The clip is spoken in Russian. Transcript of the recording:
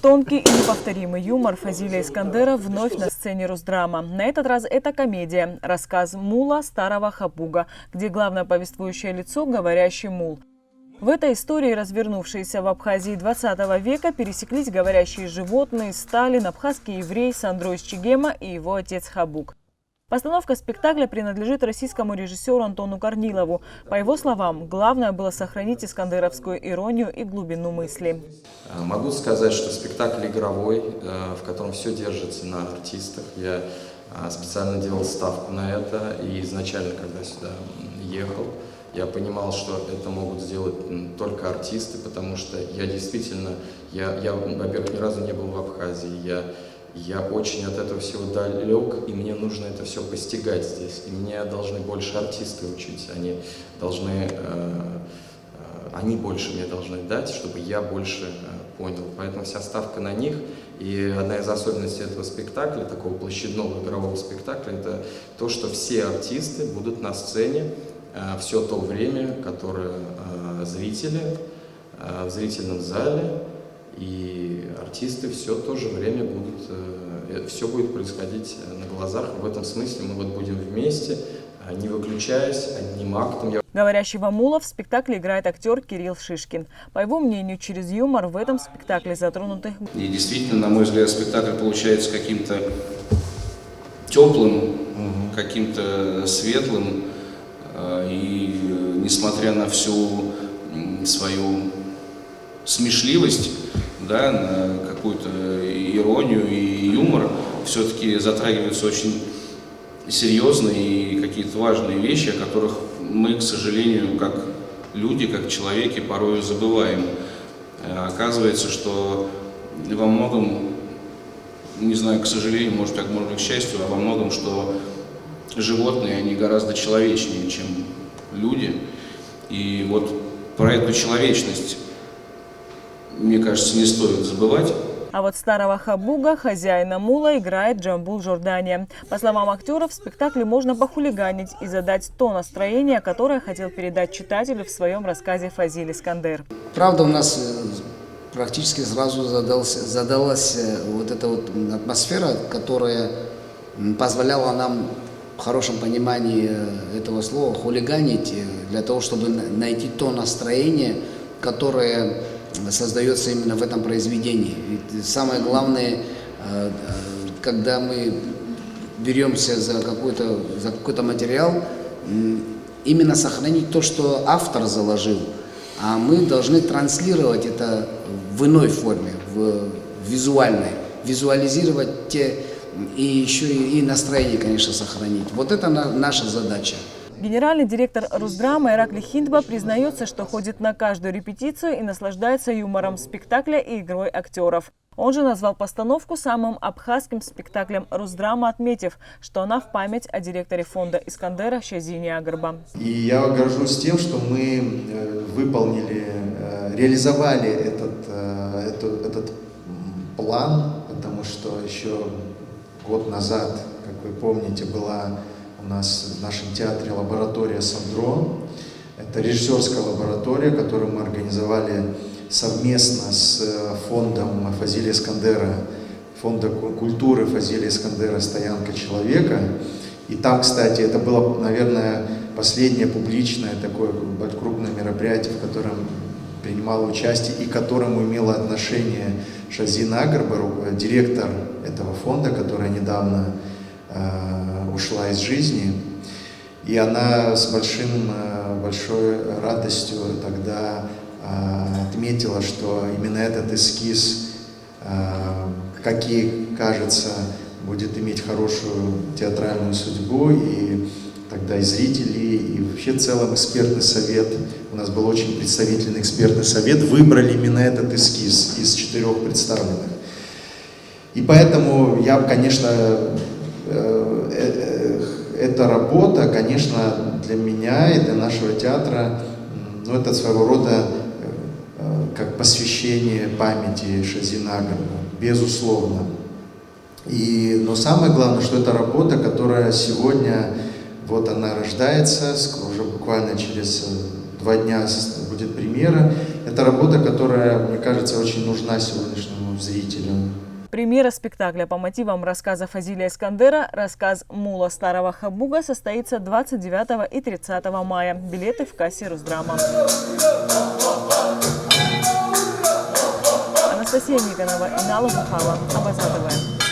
Тонкий и неповторимый юмор Фазиля Искандера вновь на сцене Росдрама. На этот раз это комедия, рассказ «Мула старого хапуга», где главное повествующее лицо – говорящий мул. В этой истории, развернувшейся в Абхазии 20 века, пересеклись говорящие животные Сталин, абхазский еврей Сандро из Чегема и его отец Хабуг. Постановка спектакля принадлежит российскому режиссеру Антону Корнилову. По его словам, главное было сохранить искандеровскую иронию и глубину мысли. Могу сказать, что спектакль игровой, в котором все держится на артистах. Я специально делал ставку на это, и изначально, когда сюда ехал, я понимал, что это могут сделать только артисты, потому что я действительно, во-первых, ни разу не был в Абхазии, я очень от этого всего далек, и мне нужно это все постигать здесь. И мне должны больше артисты учить, они больше мне должны дать, чтобы я больше понял. Поэтому вся ставка на них. И одна из особенностей этого спектакля, такого площадного игрового спектакля, это то, что все артисты будут на сцене все то время, которое зрители в зрительном зале. И артисты все то же время все будет происходить на глазах. В этом смысле мы будем вместе, не выключаясь, одним актом. Говорящего мула в спектакле играет актер Кирилл Шишкин. По его мнению, через юмор в этом спектакле затронуты. И действительно, на мой взгляд, спектакль получается каким-то теплым, каким-то светлым. И несмотря на всю свою смешливость, да, на какую-то иронию и юмор, все-таки затрагиваются очень серьезные и какие-то важные вещи, о которых мы, к сожалению, как люди, как человеки, порой забываем. Оказывается, что во многом, не знаю, к сожалению, может быть, к счастью, а во многом, что животные, они гораздо человечнее, чем люди. И вот про эту человечность, мне кажется, не стоит забывать. А вот старого хабуга, хозяина мула, играет Джамбул Жордания. По словам актеров, в спектакле можно похулиганить и задать то настроение, которое хотел передать читателю в своем рассказе Фазиль Искандер. Правда, у нас практически сразу задалась вот эта вот атмосфера, которая позволяла нам в хорошем понимании этого слова хулиганить, для того, чтобы найти то настроение, которое создается именно в этом произведении. Ведь самое главное, когда мы беремся за какой-то материал, именно сохранить то, что автор заложил, а мы должны транслировать это в иной форме, в визуальной, визуализировать и еще и настроение, конечно, сохранить. Вот это наша задача. Генеральный директор Росдрама Иракли Хиндба признается, что ходит на каждую репетицию и наслаждается юмором спектакля и игрой актеров. Он же назвал постановку самым абхазским спектаклем Росдрама, отметив, что она в память о директоре фонда Искандера Шазине Агарба. И я горжусь тем, что мы реализовали этот план, потому что еще год назад, как вы помните, была у нас в нашем театре лаборатория Сандро. Это режиссерская лаборатория, которую мы организовали совместно с фондом Фазиля Искандера, фонда культуры Фазиля Искандера «Стоянка человека». И там, кстати, это было, наверное, последнее публичное такое крупное мероприятие, в котором принимало участие и к которому имело отношение Шазина Агарба, директор этого фонда, которая недавно ушла из жизни. И она с большой радостью тогда отметила, что именно этот эскиз, как ей кажется, будет иметь хорошую театральную судьбу, и тогда и зрители, и вообще в целом экспертный совет, у нас был очень представительный экспертный совет, выбрали именно этот эскиз из 4 представленных. И поэтому я, конечно, эта работа, конечно, для меня и для нашего театра, ну, это своего рода как посвящение памяти Шазина Агарба, безусловно. Но самое главное, что это работа, которая сегодня, вот она рождается, уже буквально через 2 дня будет премьера. Это работа, которая, мне кажется, очень нужна сегодняшнему зрителю. Премьера спектакля по мотивам рассказа Фазилия Искандера «Рассказ Мула Старого Хабуга» состоится 29 и 30 мая. Билеты в кассе Росдрама. Анастасия Никонова, Инала Бухава, Абаза ТВ.